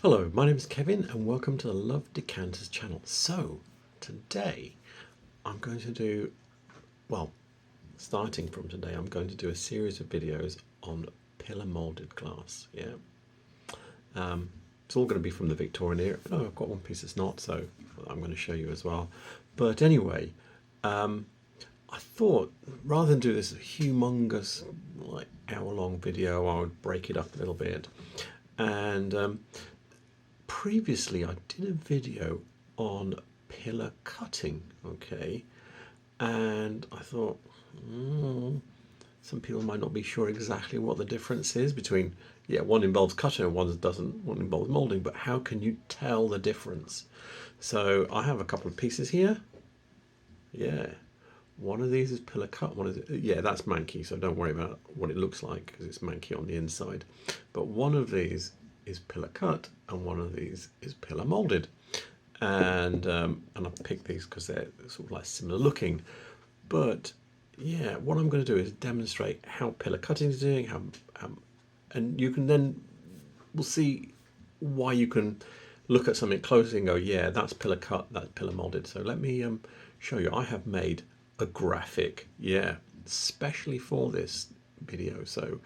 Hello, my name is Kevin and welcome to the Love Decanters channel. So, today I'm going to do, well, starting from today, I'm going to do a series of videos on pillar molded glass. Yeah, it's all going to be from the Victorian era. Oh, I've got one piece that's not, so I'm going to show you as well. But anyway, I thought rather than do this humongous, like hour-long video, I would break it up a little bit. And previously I did a video on pillar cutting, okay, and I thought some people might not be sure exactly what the difference is between, yeah, one involves cutting and one doesn't, one involves molding, but how can you tell the difference? So I have a couple of pieces here. Yeah, one of these is pillar cut, one is, yeah, that's manky, so don't worry about what it looks like because it's manky on the inside. But one of these is pillar cut and one of these is pillar molded. And I picked these because they're sort of like similar looking. But yeah, what I'm going to do is demonstrate how pillar cutting is doing, and you can then, we'll see why you can look at something closely and go, yeah, that's pillar cut, that's pillar molded. So let me show you. I have made a graphic, yeah, especially for this video. So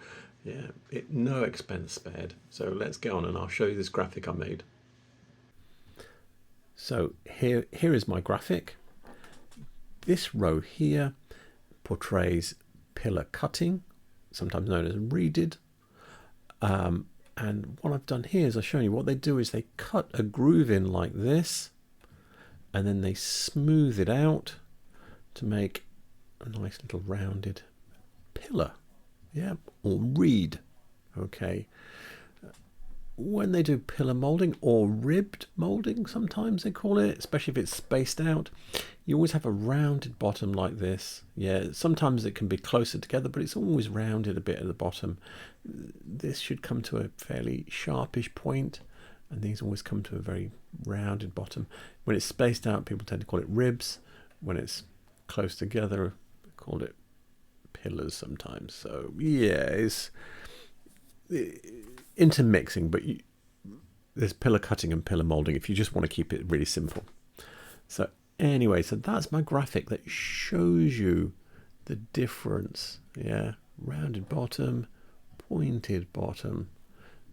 yeah, no expense spared. So let's get on and I'll show you this graphic I made. So here is my graphic. This row here portrays pillar cutting, sometimes known as reeded. And what I've done here is I've shown you what they do is they cut a groove in like this, and then they smooth it out to make a nice little rounded pillar, yeah, or reed, okay. When they do pillar molding or ribbed molding, sometimes they call it, especially if it's spaced out, you always have a rounded bottom like this. Yeah, sometimes it can be closer together, but it's always rounded a bit at the bottom. This should come to a fairly sharpish point, and these always come to a very rounded bottom. When it's spaced out, people tend to call it ribs. When it's close together, they call it pillars sometimes. So yeah, it's intermixing, but there's pillar cutting and pillar molding if you just want to keep it really simple. So anyway, so that's my graphic that shows you the difference. Yeah, rounded bottom, pointed bottom.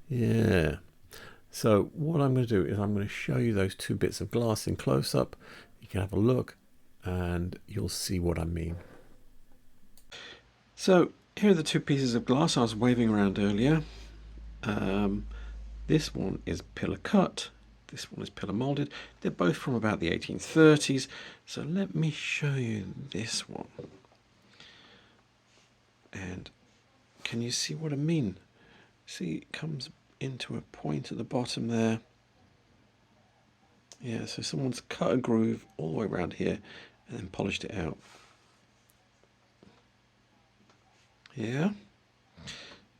Yeah. So what I'm going to do is I'm going to show you those two bits of glass in close up. You can have a look and you'll see what I mean. So here are the two pieces of glass I was waving around earlier. This one is pillar cut, this one is pillar molded. They're both from about the 1830s. So let me show you this one. And can you see what I mean? See, it comes into a point at the bottom there. Yeah, so someone's cut a groove all the way around here and then polished it out. Yeah,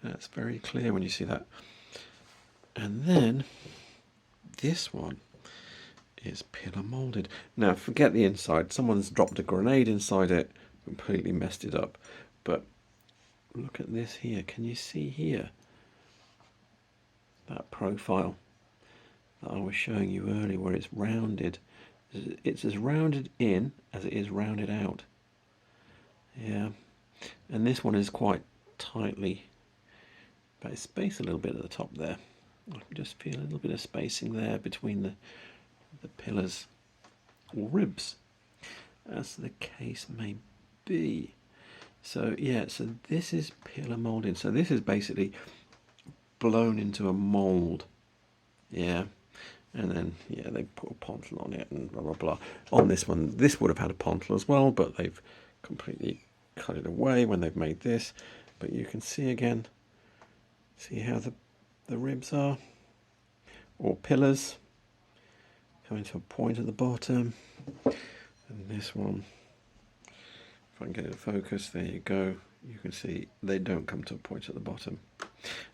that's very clear when you see that. And then this one is pillar molded. Now forget the inside. Someone's dropped a grenade inside it, completely messed it up. But look at this here. Can you see here? That profile that I was showing you earlier where it's rounded. It's as rounded in as it is rounded out. Yeah. And this one is quite tightly, but it's spaced a little bit at the top there. I can just feel a little bit of spacing there between the pillars or ribs, as the case may be. So yeah, so this is pillar molded. So this is basically blown into a mold. Yeah. And then yeah, they put a pontle on it and blah blah blah. On this one, this would have had a pontle as well, but they've completely cut it away when they've made this. But you can see again, see how the ribs are, or pillars, coming to a point at the bottom. And this one, if I can get it in focus, there you go. You can see they don't come to a point at the bottom.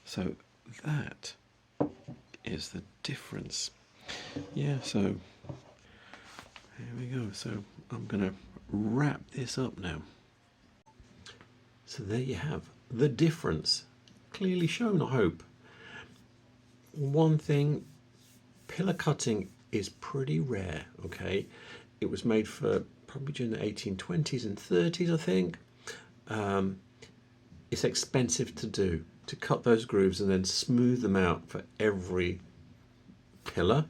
So that is the difference. Yeah, so here we go. So I'm going to wrap this up now. So there you have the difference, clearly shown, I hope. One thing pillar cutting is pretty rare, okay? It was made for probably during the 1820s and 30s, I think. It's expensive to do, to cut those grooves and then smooth them out for every pillar.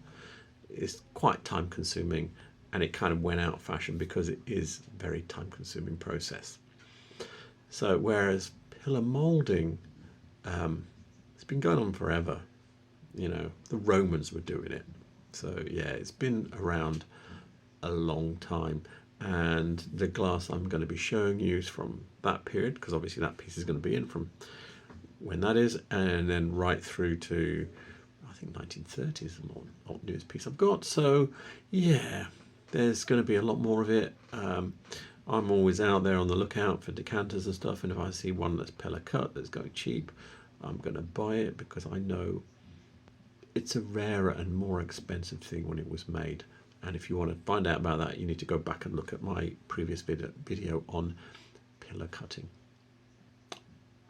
It's quite time consuming, and it kind of went out of fashion because it is a very time consuming process. So whereas pillar moulding, it's been going on forever. You know, the Romans were doing it. So yeah, it's been around a long time. And the glass I'm going to be showing you is from that period, because obviously that piece is going to be in from when that is, and then right through to, I think, 1930s is the old newest piece I've got. So yeah, there's going to be a lot more of it. I'm always out there on the lookout for decanters and stuff, and if I see one that's pillar cut that's going cheap, I'm going to buy it, because I know it's a rarer and more expensive thing when it was made. And if you want to find out about that, you need to go back and look at my previous video on pillar cutting,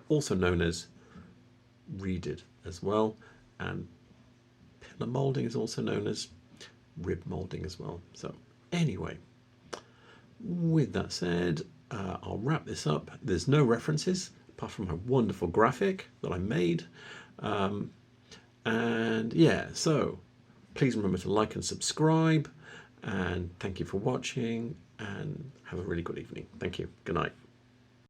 also known as reeded as well, and pillar moulding is also known as rib moulding as well. So anyway, with that said, I'll wrap this up. There's no references apart from a wonderful graphic that I made. And yeah, so please remember to like and subscribe, and thank you for watching, and have a really good evening. Thank you. Good night.